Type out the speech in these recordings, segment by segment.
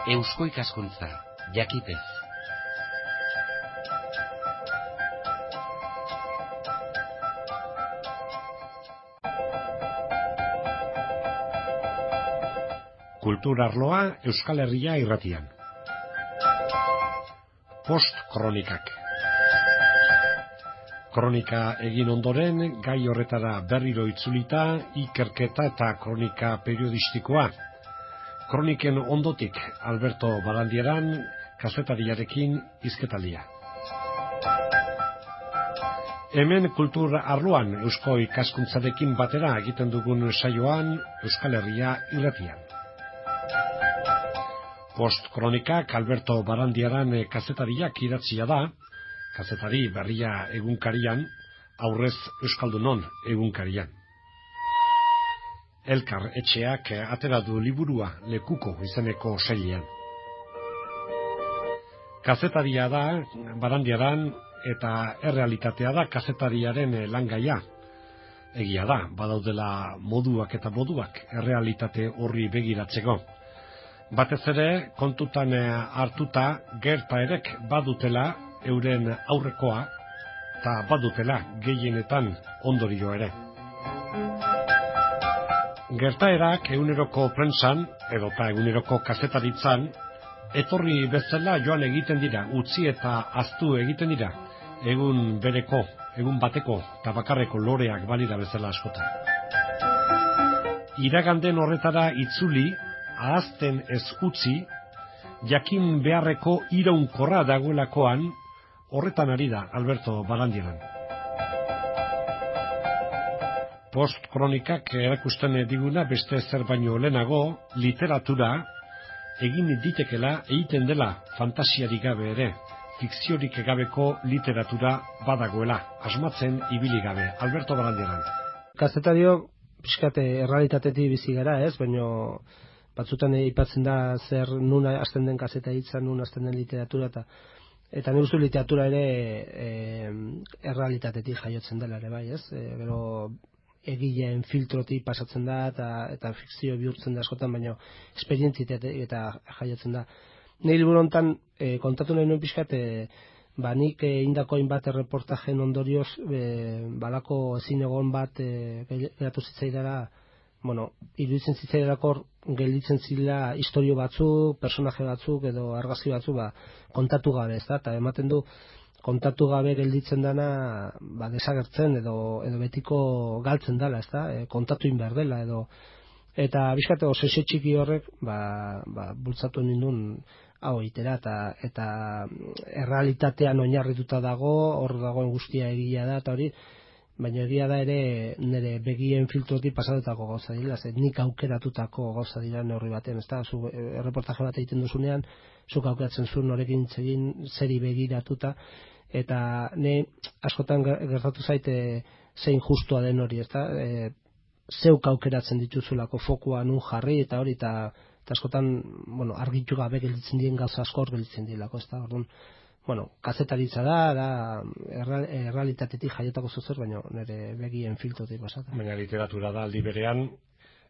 Eusko ikaskuntza, jakitez. Kultur arloa Euskal Herria irratian. Post-kronikak. Kronika egin ondoren, gai horretara berriro itzulita, ikerketa eta kronika periodistikoa. Kroniken ondotik, Alberto Barandieran, kazetariarekin hizketaldia. Hemen kultur arloan Eusko ikaskuntzarekin batera egiten dugun saioan Euskal Herria irratian. Post-kronikak Alberto Barandiaran kazetariak idatzia da, kazetari berria egunkarian, aurrez Euskaldunon egunkarian. Elkar etxeak atera du liburua Lekuko izeneko sailean. Kazetaria da Barandiaran eta errealitatea da kazetariaren langaia. Egia da, badaudela moduak eta moduak errealitate horri begiratzeko. Batez ere, kontutan hartuta gertaerek badutela euren aurrekoa eta badutela gehienetan ondorio ere. Gertaerak eguneroko prentsan edota eguneroko kazetaritzan etorri bezala joan egiten dira, utzi eta ahaztu egiten dira, egun bereko, egun bateko eta bakarreko loreak balira bezala askotan. Iraganden horretara itzuli, ahazten ez utzi, jakin beharreko iraunkorra dagoelakoan, horretan ari da Alberto Barandieran. Post-kronikak erakusten diguna beste zer baino lehenago, literatura egin ditekela egiten dela fantasiarik gabe ere, fikziorik gabeko literatura badagoela, asmatzen ibili gabe. Alberto Barandieran. Kazetario, pixkate errealitatetik bizi gara, ez? Baina batzutan aipatzen da zer nun hasten den kazetaritza, nun hasten den literatura, eta nire uste literatura ere errealitatetik jaiotzen dela ere bai, ez? Gero egileen filtrotik pasatzen da eta fikzio bihurtzen da askotan, baina esperientziatik eta jaiotzen da. Nire liburu honetan kontatu nahi nuen pixkat, nik indako hainbat erreportajen ondorioz balako ezin egon bat geratu zitzaidara, iruditzen zitzaidarako gelditzen zila istorio batzuk, personaje batzuk edo argazki batzuk kontatu gabe, ezta? Eta ematen du kontatu gabe gelditzen dana desagertzen edo betiko galtzen dela, ezta? Kontatu egin behar dela edo eta bizkate obsesio txiki horrek bultzatu nindun hau itera eta errealitatean oinarrituta dago, hor dagoen guztia egia da eta hori. Baina egia da ere nire begien filtrotik pasatutako gauza dira, nik aukeratutako gauza dira neurri batean, ezta? Zu erreportaje bat egiten duzunean, zuk aukeratzen zuen norekin zegin zeri begiratuta, eta ne askotan gertatu zaite zein justua den hori, ezta? Zeuk aukeratzen dituzulako fokua nun jarri eta hori, eta askotan argitu gabe gelditzen dien gauza asko hor gelditzen dilako, ezta? Orduan, kazetaritza da errealitatetik jaiotako zuzer, baina nire begien filtrotik pasata. Baina literatura da aldi berean,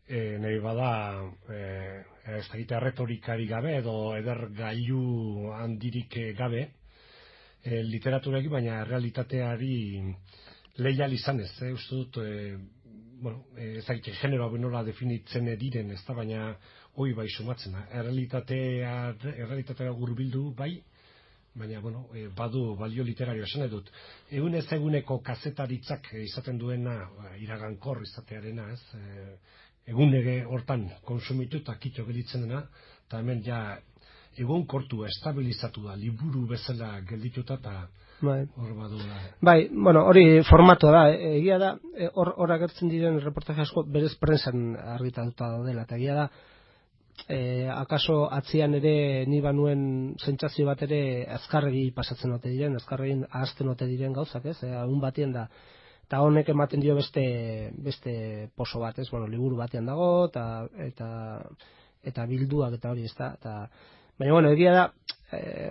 nahi bada, ez dakite erretorikari gabe edo eder gailu handirik gabe, literaturekin, baina errealitateari leial izanez, uste dut, ez dakite genero nola definitzen diren, ez da, baina hoi bai sumatzen, errealitatea gurbildu bai, baina, badu balio literario esan edut. Egunez eguneko kazetaritzak izaten duena, iragankor izatearena, ez? Egunege hortan konsumitu eta kitxo gelditzen dena, eta hemen ja egonkortu, estabilizatu da, liburu bezala geldituta, eta hor badu da. Bai, hori formatua da, egia da, hor agertzen diren reportaje asko berez prensan argitatuta daudela, eta egia da, akaso atzian ere ni banuen sentsazio bat ere azkarregi pasatzen ote diren, azkarregin ahazten ote diren gauzak, ez? Egun batien da. Eta honek ematen dio beste poso bat, ez? Liburu batean dago eta bilduak eta hori, ezta? Baina egia da,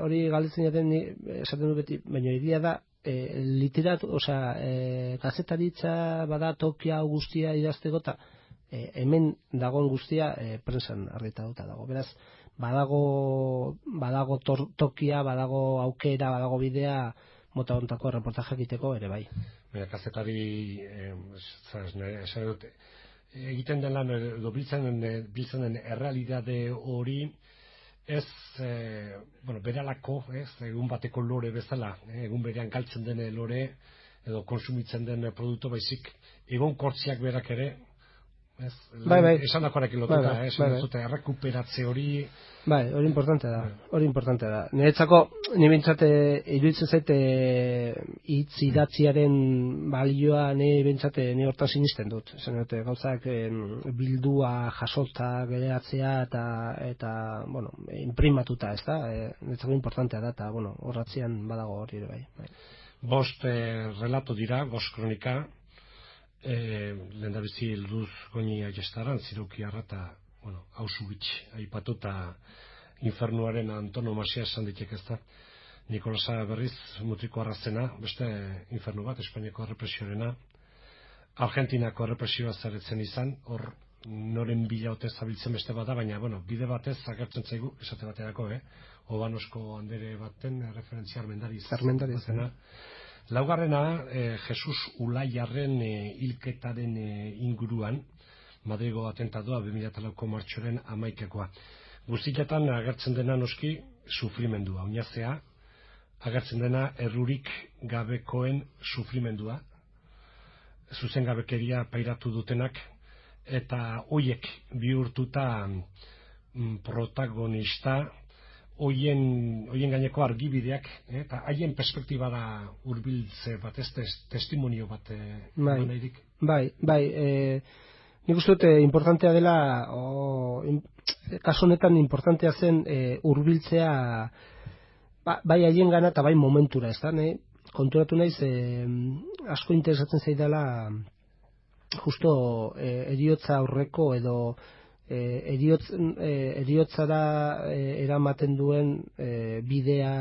hori galdetzen jaten esaten du beti, baina egia da kazetaritza bada tokia guztia idazteko eta hemen dagoen guztia prensan argitatuta dago. Beraz, badago tokia, badago aukera, badago bidea mota hontako reportaje egiteko ere bai. Kazetari esan dut, egiten den lan edo biltzen den errealitate hori ez beralako, egun bateko lore bezala, egun berean galtzen den lore edo konsumitzen den produktu baizik egonkortziak berak ere, esan dakoarekin lotuta, errekuperatze hori. Bai, hori importante da. Ni bintzat iruditzen zaite hitz idatziaren balioa ni hortan sinisten dut. Esan dute, gauzak bildua, jasota, geratzea eta imprimatuta, ez da? Netzako importantea da, eta horratzean badago hori ere bai. 5 relato dira, 5 kronika, lehendabizi Luz Goñi Ayestaran, Zirukiarra eta Auschwitz aipatuta infernuaren antonomasia esan ditek, ez da. Nikolasa berriz mutriko arrazena, beste infernu bat, Espainiako errepresiorena, Argentinako errepresioa zaretzen izan, hor noren bila ote zabiltzen beste bada, baina bide batez agertzen zaigu, esate baterako, Obanosko andere baten referentzia Armendariz. Laugarrena, Jesus Ulaiarren hilketaren inguruan, Madrigo atentadoa 2004ko martxoren 11koa. Guztietan agertzen dena noski sufrimendua, oinazea, agertzen dena errurik gabekoen sufrimendua, zuzengabekeria pairatu dutenak, eta hoiek bihurtuta protagonista, hoien gaineko argibideak, eta haien perspektibara hurbiltze bat, ez testimonio bat nahirik. Bai, nik uste dut importantea dela, kasu honetan importantea zen hurbiltzea bai haien gana eta bai momentura, ez da, konturatu naiz asko interesatzen zaidala justo eriotza aurreko edo eriotzara eramaten duen bidea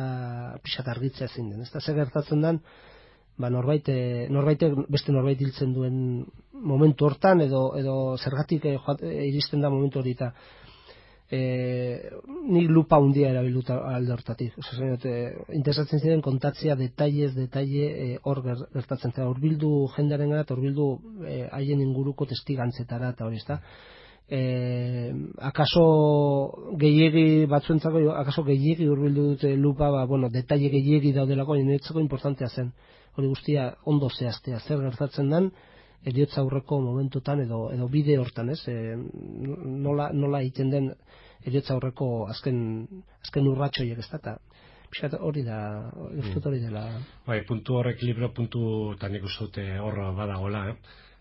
pixat argitzea zein den. Ez da, zer gertatzen den, beste norbait hiltzen duen momentu hortan edo zergatik iristen da momentu hori eta nik lupa hundia erabilduta alde hortatik. Interesatzen ziren kontatzea detaile hor gertatzen zera. Hurbildu jendearen gara eta hurbildu haien inguruko testigantzetara eta hori, ez da. Akaso gehiegi batzuentzako, akaso gehiegi hurbildu dute lupa, detaile gehiegi daudelako, niretzako importantea zen. Hori guztia ondo zehaztea, zer gertatzen den, eriotza aurreko momentutan edo bide hortan, ez? Nola egiten den eriotza aurreko azken urratxoiek, ez da? Eta hori da, hori dela. Bai, puntu horrek libro puntu, eta nik uste dute hor badagoela,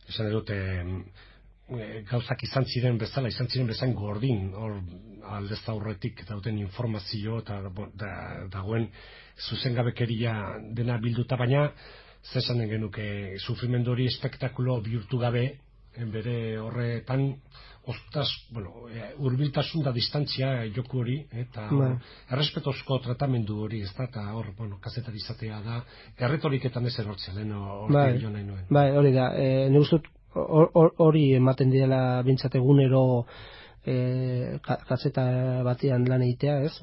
esan dute gauzak izan ziren bezan gordin, hor aldez aurretik dauten informazio eta dagoen zuzengabekeria dena bilduta, baina zesanen genuke sufrimendu hori espektakulo bihurtu gabe, bere horretan hurbiltasun da distantzia joku hori, eta errespetozko tratamendu hori, ez da, eta hor, kazetari izatea da, erretoriketan ez erortzea, lehen hori jo nahi nuen. Bai, hori da, ne gustut hori ematen direla bintzat egunero kazeta batean lan egitea, ez?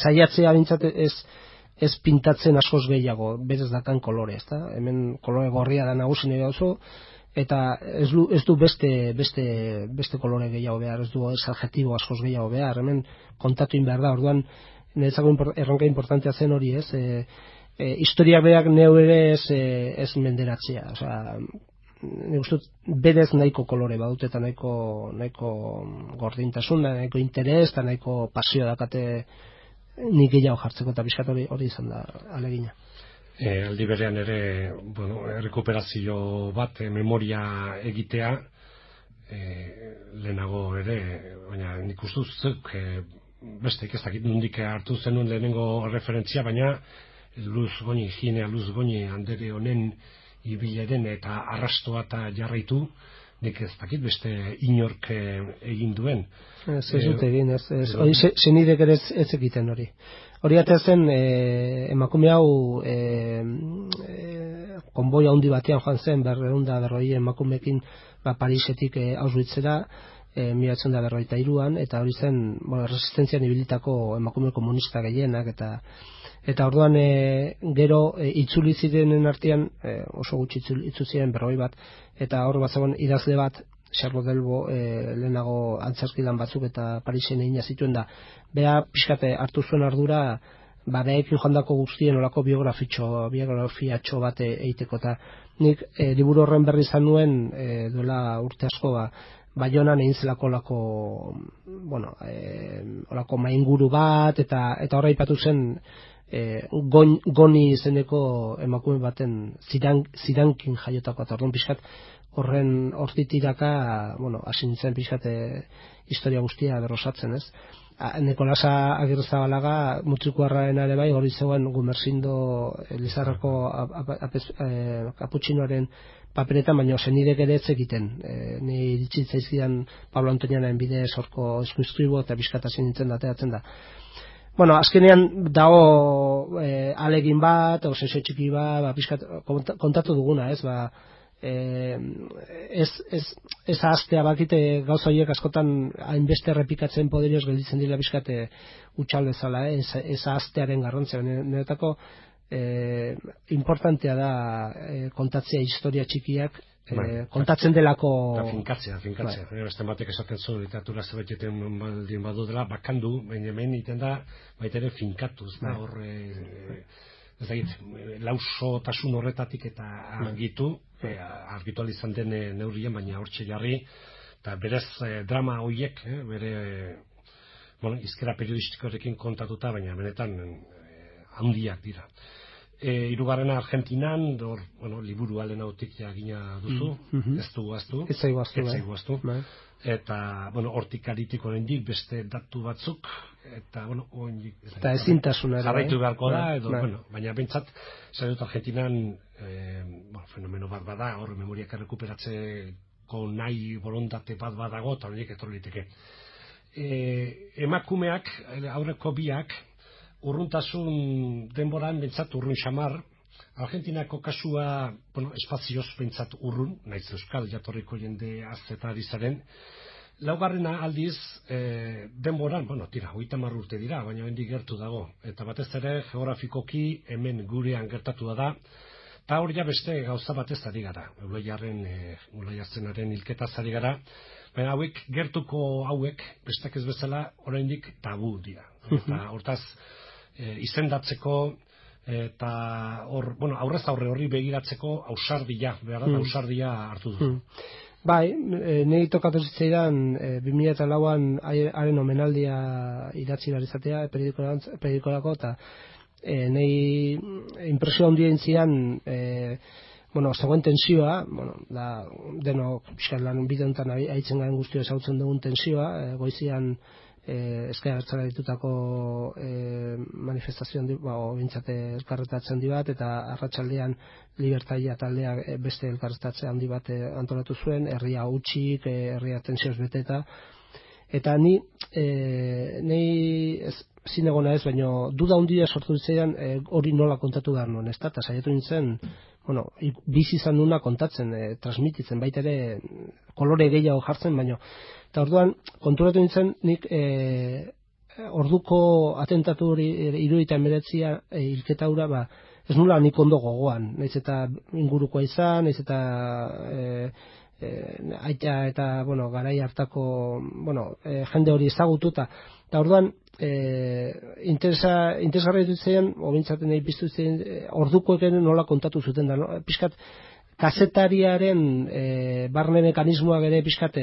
Saiatzea bintzat ez pintatzen askoz gehiago, berez dakan kolore, ez da? Hemen kolore gorria da nagusi nire oso, eta ez du beste kolore gehiago behar, ez du ez adjetibo askoz gehiago behar, hemen kontatu in behar da, orduan niretzako erronka importantea zen hori, ez? Historiak berak neu ere ez menderatzea, nik uste berez nahiko kolore badut eta nahiko gordintasun, nahiko interes eta nahiko pasio dakate nik gehiago jartzeko, eta bizkat hori izan da alegina. Aldi berean ere, rekuperazio bat, memoria egitea, lehenago ere, baina nik uste zuk beste ikestakit nondik hartu zenuen lehenengo referentzia, baina Luz Goñi andere honen ibilaren eta arrastoa eta jarraitu, nik ez dakit beste inork egin duen. Ez dut egin, hori senidek ere ez egiten hori. Hori atezen emakume hau konboi handi batean joan zen, 240 emakumeekin Parisetik Auschwitzera 1943an, eta hori zen resistentzian ibilitako emakume komunista gehienak, eta orduan gero itzuli zirenen artean oso gutxi itzuli ziren 40 bat, eta hor bazegoen idazle bat, Charlotte Delbo, lehenago antzerki lan batzuk eta Parisen egina zituen da. Bea pixkate hartu zuen ardura, bareekin joandako guztien olako biografiatxo bat egiteko, eta nik liburu horren berri izan nuen duela urte asko Baionan egin zelako olako mainguru bat, eta horra aipatu zen Goni izeneko emakume baten zirankin jaiotako, eta orduan pixkat horren hortitiraka, hasi nintzen pixkat historia guztia berrosatzen, ez? Nikolasa Agirrezabalaga mutrikuarraren ere bai, hori zegoen Gumersindo Lizarrako kaputxinoaren paperetan, baina senidek ere ez egiten. Ni iritsi zaizkidan Pablo Antonianaren bidez horko eskuizkribo eta bizkatasin nintzen dateatzen da. Azkenean dago alegin bat, obsesio txiki bat, bizkat kontatu duguna, ez? Ez ahaztea bakite gauza horiek askotan hainbeste errepikatzen poderioz gelditzen dira bizkate utxal bezala, ez ahaztearen garrantzia. Niretako importantea da kontatzea historia txikiak, kontatzen delako... Finkatzea. Beste batek esaten zu, literatura zerbaiteten baldin badu dela, bakandu, baina hemen iten da, baita ere finkatuz, ez dakit, lausotasun horretatik eta argitu izan den neurrien, baina hortxe jarri, eta berez drama horiek, bere izkera periodistikorekin kontatuta, baina benetan handiak dira. Hirugarrena Argentinan, liburu alen autik jagina duzu, ez dugu aztu. Ez zaigu aztu. Eta, hortik aritik oraindik beste datu batzuk, eta, eta ezintasuna jarraitu beharko da, baina bentsat, zer dut Argentinan, fenomeno bat bada, hor memoriak errekuperatzeko nahi borontate bat badago, eta horiek etorliteke. Emakumeak, aurreko biak, urruntasun denboran bentsat urrun xamar, Argentinako kasua, espazioz bentsat urrun, naiz euskal jatorriko jende azetari zaren, laugarrena aldiz denboran, 30 urte dira, baina hendik gertu dago, eta batez ere geografikoki hemen gurean gertatu da, eta hori ja beste gauza batez ari gara, Ulai Artzenaren hilketaz ari gara, baina gertuko hauek, bestak ez bezala, oraindik tabu dira, eta hortaz izendatzeko, eta aurrez aurre horri begiratzeko ausardia, behar da, ausardia hartu du. Bai, niri tokatu zitzaidan 2004an haren omenaldia idatzi behar izatea periodikorako, eta niri impresio handia intzian zegoen tensioa, deno lan bide honetan haitzen garen guztio ezautzen dugun tensioa, goizian Ezker Abertzale ditutako manifestazioan bintzate elkarretatzen di bat, eta arratsaldean Libertalia taldea beste elkarretatze handi bat antolatu zuen, herria hutsik, herria tentsioz beteta, eta ni zinegona ez, baina duda handia sortu ditzaidan hori nola kontatu behar nuen, eta saiatu nintzen, bizi izan nuna kontatzen, transmititzen, baita ere kolore gehiago jartzen, baina eta orduan, konturatu nintzen, nik orduko atentatu hori 79 hilketa hura, ez nula nik ondo gogoan, nahiz eta ingurukoa izan, nahiz eta aita eta garai hartako jende hori ezagutu, eta orduan interesgarri dituzien, obintzaten nahi piztu dituzien, ordukoek nola kontatu zuten da, pixkat kazetariaren barne mekanismoak ere pixkat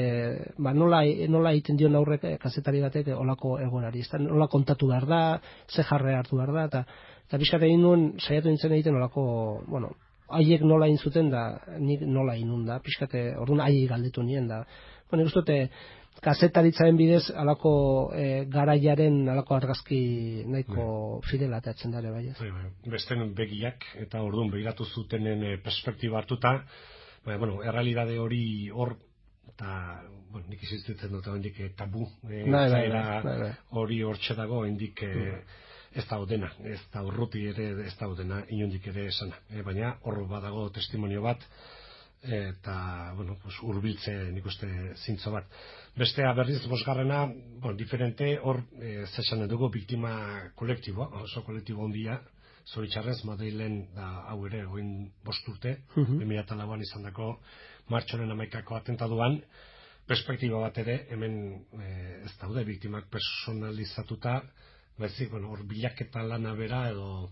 nola egiten dion aurrek kazetari batek olako egonari, nola kontatu behar da, ze jarre hartu behar da, eta pixkat egin nuen saiatu nintzen egiten olako, haiek nola egin zuten da, nik nola egin nuen da, pixkat orduan haiek galdetu nien da. Nik uste kazetaritzaren bidez alako garaiaren alako argazki nahiko fidela atatzen dara bai. Besten begiak eta orduan begiratu zutenen perspektiba hartuta, errealidade hori hor, eta nik izitzen dut hendik tabu hori hortxe dago, hendik ez da dena, ez da urruti ere ez da dena, inondik ere esana. Baina hor badago testimonio bat, eta, bueno, hurbiltze nik uste zintzo bat. Bestea berriz, bosgarrena, diferente, hor, zesan dugu biktima kolektiboa, oso kolektibo ondia, zoritxarrez, Madrilen da hau ere, oin 5 urte, 2004an izandako martxoren 11ako atentaduan, perspektiba bat ere, hemen ez daude biktimak personalizatuta, baizik, hor bilaketa lana bera edo,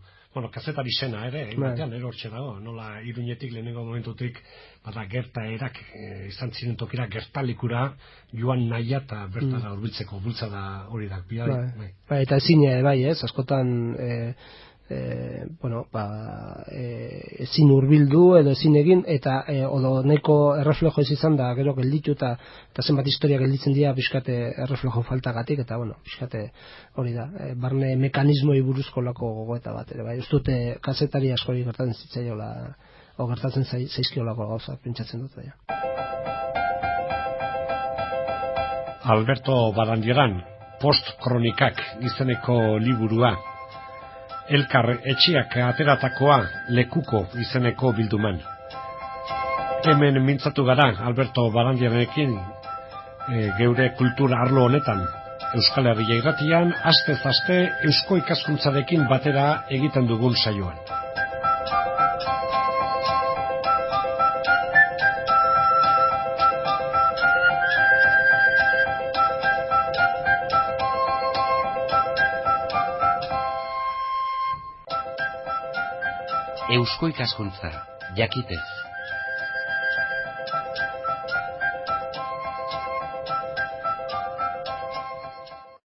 kazetari sena ere, batean ere hortxe dago, nola Iruñetik lehenengo momentutik, gertaerak izan ziren tokira gertalikura joan nahia eta bertara hurbiltzeko bultzada hori da. Eta ezin bai, askotan ezin hurbildu edo ezin egin, eta odo nahiko erreflejo ez izan da, gero gelditu eta zenbat historia gelditzen dira pixkate erreflejo faltagatik, eta pixkate hori da, barne mekanismoi buruzko lako gogoeta bat ere, bai, ez dute kazetari askori gertatzen zitzaiola, o gertatzen zaizkiolako gauza, pentsatzen dut, bai. Alberto Barandieran, Post-kronikak izeneko liburua, Elkar etxiak ateratakoa Lekuko izeneko bilduman. Hemen mintzatu gara Alberto Barandiarekin geure kultura arlo honetan. Euskal Herria Irratian, astez aste eusko ikaskuntzarekin batera egiten dugun saioan. Eusko ikaskuntza, jakitez.